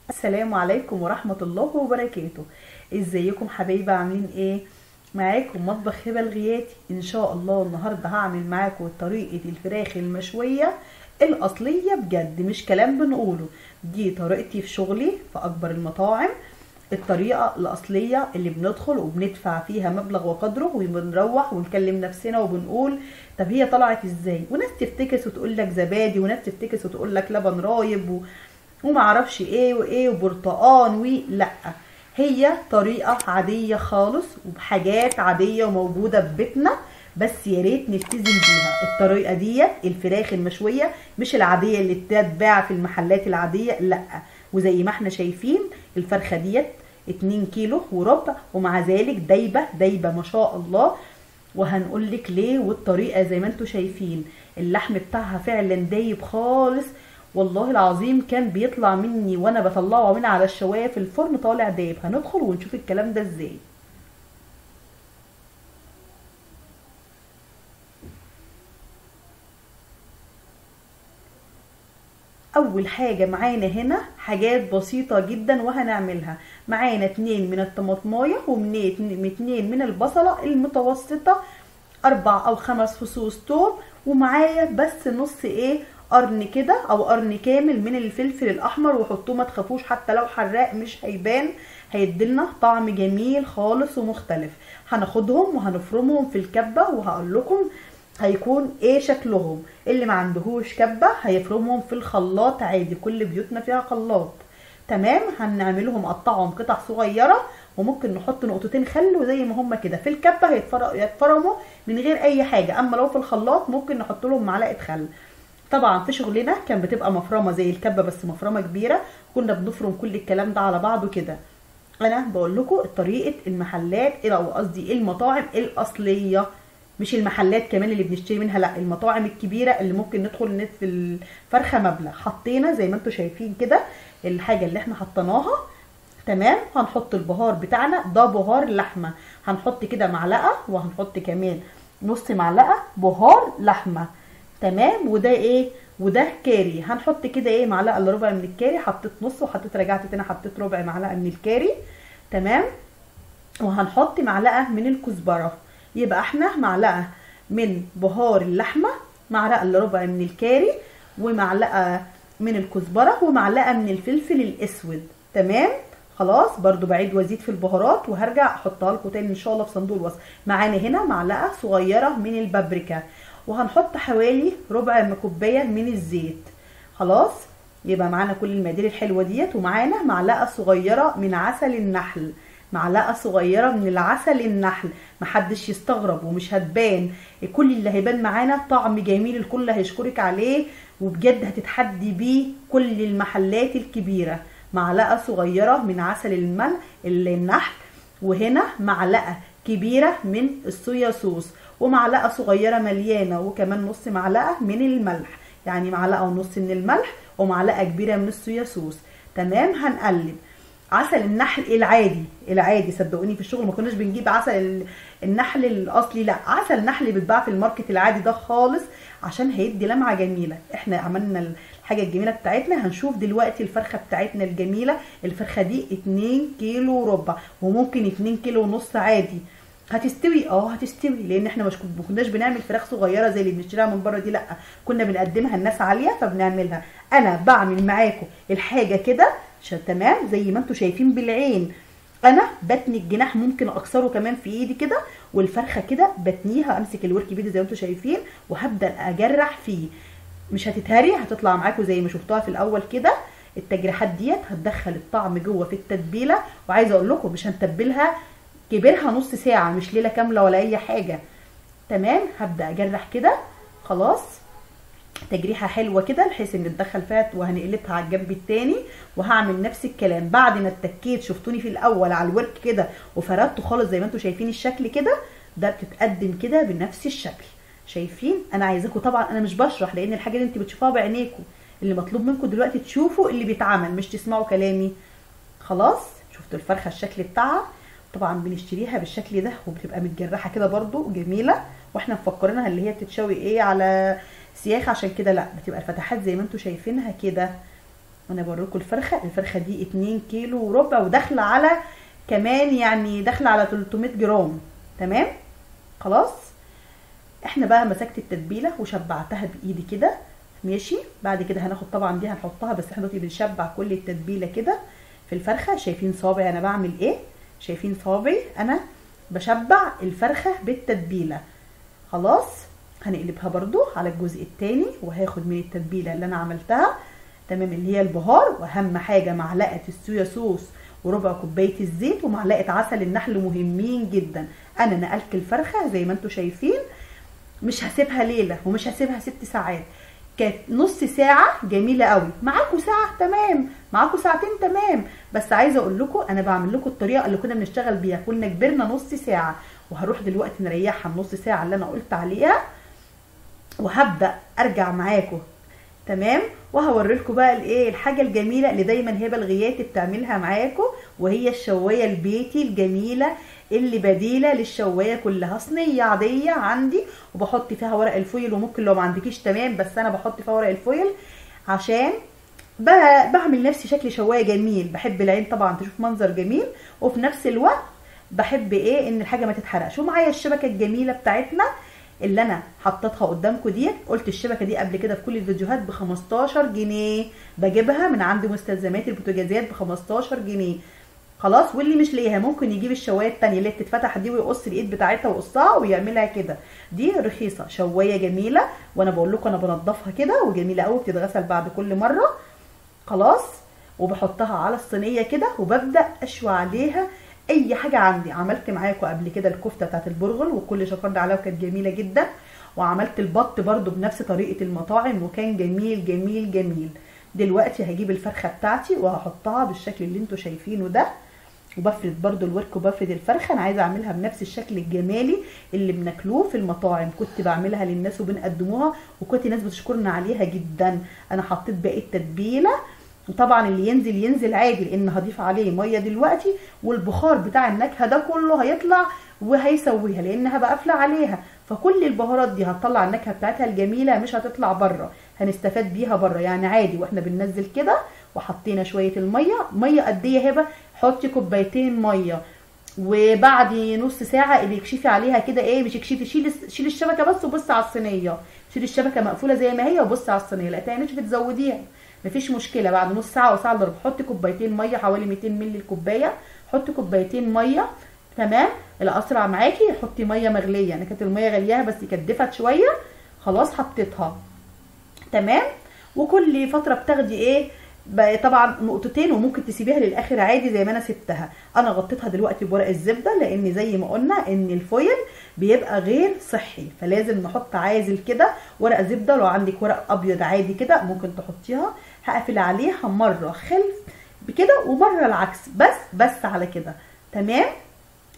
السلام عليكم ورحمة الله وبركاته. ازيكم حبايبي، عاملين ايه؟ معاكم مطبخ هبة الغياتي. ان شاء الله النهاردة هعمل معاكم طريقة الفراخ المشوية الاصلية بجد، مش كلام بنقوله. دي طريقتي في شغلي في اكبر المطاعم، الطريقة الاصلية اللي بندخل وبندفع فيها مبلغ وقدره وبنروح ونكلم نفسنا وبنقول طب هي طلعت ازاي، وناس تفتكس وتقول لك زبادي، وناس تفتكس وتقول لك لبن رايب ومعرفش ايه وايه وبرتقان لا، هي طريقة عادية خالص وبحاجات عادية وموجودة في بيتنا، بس يا ريت نلتزم بيها. الطريقة ديت الفراخ المشوية مش العادية اللي بتتباع في المحلات العادية لا، وزي ما احنا شايفين الفرخة ديت 2 كيلو وربع، ومع ذلك دايبة ما شاء الله. وهنقول لك ليه، والطريقة زي ما انتوا شايفين اللحم بتاعها فعلا دايب خالص، والله العظيم كان بيطلع مني وانا بطلعه من على الشوايه في الفرن طالع دايب. هندخل ونشوف الكلام ده ازاي. اول حاجه معانا هنا حاجات بسيطه جدا وهنعملها. معانا 2 من الطماطمايه و2 من البصله المتوسطه، 4 أو 5 فصوص توم، ومعايا بس نص قرن كده او قرن كامل من الفلفل الاحمر. وحطوه ما تخافوش، حتى لو حراق مش هيبان، هيديلنا طعم جميل خالص ومختلف. هناخدهم وهنفرمهم في الكبه، وهقول لكم هيكون ايه شكلهم. اللي ما عندهوش كبه هيفرمهم في الخلاط عادي، كل بيوتنا فيها خلاط. تمام، هنعملهم نقطعهم قطع صغيره، وممكن نحط نقطتين خل، وزي ما هما كده في الكبه هيتفرموا من غير اي حاجه. اما لو في الخلاط ممكن نحط لهم معلقه خل. طبعا في شغلنا كان بتبقى مفرمه زي الكبه بس مفرمه كبيره، كنا بنفرم كل الكلام ده على بعضه كده. انا بقول لكم طريقه المحلات او قصدي المطاعم الاصليه، مش المحلات كمان اللي بنشتري منها لا، المطاعم الكبيره اللي ممكن ندخل في الفرخه مبلغ. حطينا زي ما انتم شايفين كده الحاجه اللي احنا حطيناها. تمام، هنحط البهار بتاعنا، ده بهار لحمه، هنحط كده معلقه، وهنحط كمان نص معلقه بهار لحمه. تمام، وده وده كاري، هنحط كده معلقه الا ربع من الكاري. حطيت نص وحطيت رجعت تاني حطيت ربع معلقه من الكاري. تمام، وهنحط معلقه من الكزبره. يبقى احنا معلقه من بهار اللحمه، معلقه الا ربع من الكاري، ومعلقه من الكزبره، ومعلقه من الفلفل الاسود. تمام، خلاص. برضو بعيد وازيد في البهارات وهرجع احطها لكم تاني ان شاء الله في صندوق الوصف. معانا هنا معلقه صغيره من البابريكا، وهنحط حوالي ربع كوبايه من الزيت. خلاص، يبقى معانا كل المقادير الحلوه ديت. ومعانا معلقه صغيره من عسل النحل، معلقه صغيره من العسل النحل، محدش يستغرب ومش هتبان، كل اللي هيبان معانا طعم جميل الكل هيشكرك عليه، وبجد هتتحدي بيه كل المحلات الكبيره. معلقه صغيره من عسل النحل، وهنا معلقه كبيره من الصويا صوص، ومعلقه صغيره مليانه، وكمان نص معلقه من الملح، يعني معلقه ونص من الملح ومعلقه كبيره من الصويا صوص. تمام، هنقلب. عسل النحل العادي صدقوني في الشغل ما كناش بنجيب عسل النحل الاصلي، لا، عسل نحل بيتباع في الماركت العادي ده خالص، عشان هيدي لمعه جميله. احنا عملنا الحاجه الجميله بتاعتنا. هنشوف دلوقتي الفرخه بتاعتنا الجميله. الفرخه دي 2 كيلو وربع، وممكن 2 كيلو ونص عادي. هتستوي هتستوي، لان احنا ما كناش بنعمل فراخ صغيره زي اللي بنشتريها من بره دي، لا، كنا بنقدمها الناس عاليه فبنعملها. انا بعمل معاكم الحاجه كده تمام زي ما انتم شايفين بالعين. انا بتني الجناح، ممكن اكسره كمان في ايدي كده، والفرخه كده بتنيها، امسك الورك بايدي زي ما انتم شايفين، وهبدا اجرح فيه. مش هتتهري، هتطلع معاكم زي ما شفتوها في الاول كده. التجريحات ديت هتدخل الطعم جوه في التتبيله. وعايزه اقول لكم مش هنتبلها كبرها نص ساعه، مش ليله كامله ولا اي حاجه. تمام، هبدا اجرح كده. خلاص، تجريحه حلوه كده بحيث ان تدخل فيها، وهنقلبها على الجنب التاني. وهعمل نفس الكلام بعد ما اتكيت. شفتوني في الاول على الورك كده وفردته خالص زي ما انتم شايفين الشكل كده، ده بتتقدم كده بنفس الشكل. شايفين؟ انا عايزاكم طبعا، انا مش بشرح لان الحاجه اللي انتوا بتشوفوها بعينيكم، اللي مطلوب منكم دلوقتي تشوفوا اللي بيتعمل مش تسمعوا كلامي. خلاص، شفتوا الفرخه الشكل بتاعها، طبعا بنشتريها بالشكل ده وبتبقى متجرحه كده برضو جميله، واحنا مفكرينها اللي هي بتتشوي ايه على سياخ، عشان كده لا، بتبقى الفتحات زي ما انتم شايفينها كده. وانا بوريكم الفرخه دي 2 كيلو وربع، وداخله على كمان يعني داخله على 300 جرام. تمام خلاص. احنا بقى مسكت التتبيله وشبعتها بايدي كده ماشي. بعد كده هناخد طبعا دي هنحطها، بس احنا دلوقتي بنشبع كل التتبيله كده في الفرخه. شايفين صابعي انا بعمل ايه؟ شايفين صابعي انا بشبع الفرخه بالتتبيله. خلاص هنقلبها برضو على الجزء التاني، وهاخد من التتبيله اللي انا عملتها تمام اللي هي البهار، واهم حاجه معلقه الصويا صوص وربع كوبايه الزيت ومعلقه عسل النحل مهمين جدا. انا نقلت الفرخه زي ما انتم شايفين، مش هسيبها ليله ومش هسيبها 6 ساعات، كانت نص ساعه جميله قوي. معاكم ساعه تمام، معاكم ساعتين تمام، بس عايزه اقول لكم انا بعمل لكم الطريقه اللي كنا بنشتغل بيها. كنا كبرنا نص ساعه، وهروح دلوقتي نريحها النص ساعه اللي انا قلت عليها، وهبدا ارجع معاكم تمام، وهوريلكم بقى الايه الحاجه الجميله اللي دايما هبه الغياتي بتعملها معاكم، وهي الشوايه البيتي الجميله اللي بديله للشوايه كلها. صينيه عاديه عندي وبحط فيها ورق الفويل، وممكن لو ما عندكيش تمام، بس انا بحط فيها ورق الفويل عشان بعمل نفسي شكل شوايه جميل. بحب العين طبعا تشوف منظر جميل، وفي نفس الوقت بحب ايه ان الحاجه ما تتحرقش. ومعايا الشبكه الجميله بتاعتنا اللي انا حطيتها قدامكم ديت. قلت الشبكه دي قبل كده في كل الفيديوهات ب 15 جنيه، بجيبها من عند مستلزمات البوتاجازات ب 15 جنيه. خلاص. واللي مش لاقيها ممكن يجيب الشوايه الثانيه اللي بتتفتح دي ويقص الايد بتاعتها ويقصها ويعملها كده، دي رخيصه. شوايه جميله، وانا بقول لكم انا بنضفها كده وجميله قوي، بتتغسل بعد كل مره. خلاص. وبحطها على الصينيه كده وببدا اشوي عليها اي حاجه عندي. عملت معاكم قبل كده الكفته بتاعت البرغل والكل شكرني عليها وكانت جميله جدا، وعملت البط برده بنفس طريقه المطاعم وكان جميل جميل جميل. دلوقتي هجيب الفرخه بتاعتي وهحطها بالشكل اللي انتوا شايفينه ده، وبفرد برده الورك وبفرد الفرخه. انا عايزه اعملها بنفس الشكل الجمالي اللي بناكلوه في المطاعم، كنت بعملها للناس وبنقدموها وكنت ناس بتشكرنا عليها جدا. انا حطيت باقي التتبيله، وطبعا اللي ينزل عادي لان هضيف عليه ميه دلوقتي، والبخار بتاع النكهه ده كله هيطلع وهيسويها لانها بقفله عليها، فكل البهارات دي هتطلع النكهه بتاعتها الجميله، مش هتطلع بره، هنستفاد بيها بره يعني عادي. واحنا بننزل كده وحطينا شويه ميه قد ايه هبه؟ حطي كوبايتين ميه، وبعد نص ساعه بيكشفي عليها كده ايه، مش اكشفي، شيل الشبكه بس وبصي على الصينيه، شيل الشبكه مقفوله زي ما هي وبصي على الصينيه، لقيتها نشفت زوديها مفيش مشكله. بعد نص ساعه وساعه الا ربع حطي كوبايتين ميه، حوالي 200 مللي الكوبايه، حطي كوبايتين ميه تمام. الاسرع معاكي حطي ميه مغليه، انا كانت الميه غلياها بس كانت دفت شويه. خلاص حطيتها تمام. وكل فتره بتاخدي ايه طبعا نقطتين، وممكن تسيبيها للاخر عادي زي ما انا سبتها. انا غطيتها دلوقتي بورق الزبده لان زي ما قلنا ان الفويل بيبقى غير صحي، فلازم نحط عازل كده ورق زبده. لو عندك ورق ابيض عادي كده ممكن تحطيها. هقفل عليها مره خلف بكده ومره العكس، بس على كده تمام.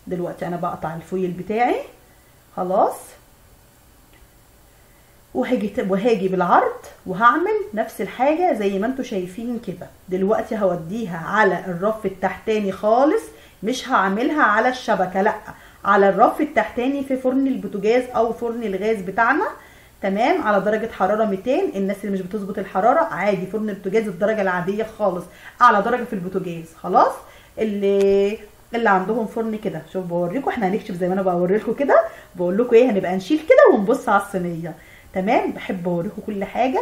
دلوقتي انا بقطع الفويل بتاعي خلاص، وهاجي بالعرض وهعمل نفس الحاجه زي ما انتم شايفين كده. دلوقتي هوديها على الرف التحتاني خالص، مش هعملها على الشبكه، لا، على الرف التحتاني في فرن البوتاجاز او فرن الغاز بتاعنا تمام، على درجه حراره 200. الناس اللي مش بتظبط الحراره عادي فرن البوتاجاز الدرجه العاديه خالص، اعلى درجه في البوتاجاز. خلاص. اللي عندهم فرن كده، شوف بوريكم احنا هنكشف زي ما انا بوريلكم كده، بقول لكم ايه، هنبقى نشيل كده ونبص على الصينيه تمام. بحب اوريكم كل حاجه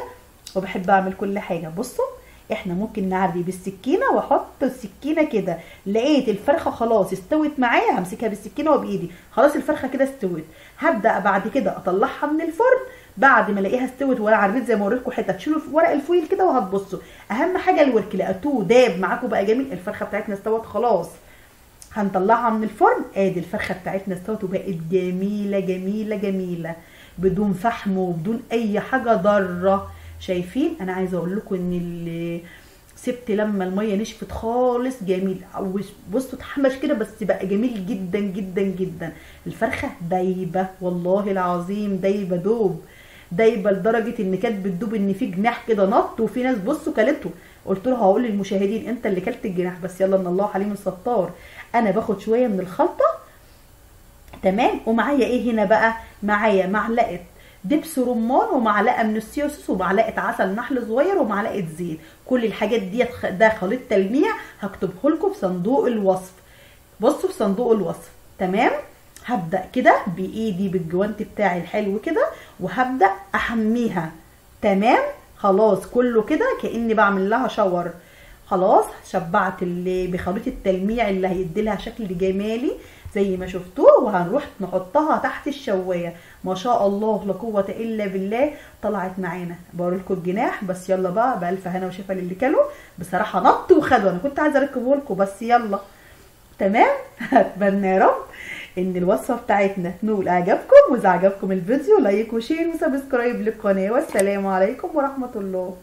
وبحب اعمل كل حاجه. بصوا احنا ممكن نعري بالسكينه واحط السكينه كده، لقيت الفرخه خلاص استوت معايا همسكها بالسكينه وبايدي، خلاص الفرخه كده استوت. هبدا بعد كده اطلعها من الفرن بعد ما الاقيها استوت، ولا عريت زي ما اوريكم حته تشيلوا ورق الفويل كده وهتبصوا. اهم حاجه الورك، لقيتوه داب معاكم بقى جميل، الفرخه بتاعتنا استوت خلاص. هنطلعها من الفرن، ادي الفرخه بتاعتنا استوت وبقت جميله جميله جميله بدون فحم وبدون اي حاجه ضاره. شايفين؟ انا عايزه اقول لكم ان اللي سبت لما الميه نشفت خالص جميل، بصوا اتحمش كده بس بقى جميل جدا جدا جدا. الفرخه دايبه والله العظيم، دايبه دوب، دايبه لدرجه ان كانت بتدوب ان في جناح كده نط، وفي ناس بصوا كلته. قلت له هقول للمشاهدين انت اللي كلت الجناح، بس يلا ان الله حليم ستار. انا باخد شويه من الخلطه. تمام. ومعايا ايه هنا بقى؟ معايا معلقه دبس رمان ومعلقه من الصويا صوص ومعلقه عسل نحل صغير ومعلقه زيت. كل الحاجات ديت ده خليط تلميع، هكتبه لكم في صندوق الوصف. بصوا في صندوق الوصف. تمام. هبدا كده بايدي بالجوانت بتاعي الحلو كده وهبدا احميها. تمام. خلاص كله كده كاني بعمل لها شاور. خلاص شبعت اللي بخليط التلميع اللي هيديلها شكل جمالي زي ما شفتوه، وهنروح نحطها تحت الشوايه. ما شاء الله لا قوه الا بالله طلعت معانا. بوريلكم الجناح بس. يلا بقى بالف هنا وشفا للي كلوا. بصراحه نط وخدوا، انا كنت عايزه اركبه لكم بس يلا. تمام. اتمنى يا رب ان الوصفه بتاعتنا تنول اعجابكم، واذا عجبكم الفيديو لايك وشير وسبسكرايب للقناه، والسلام عليكم ورحمه الله.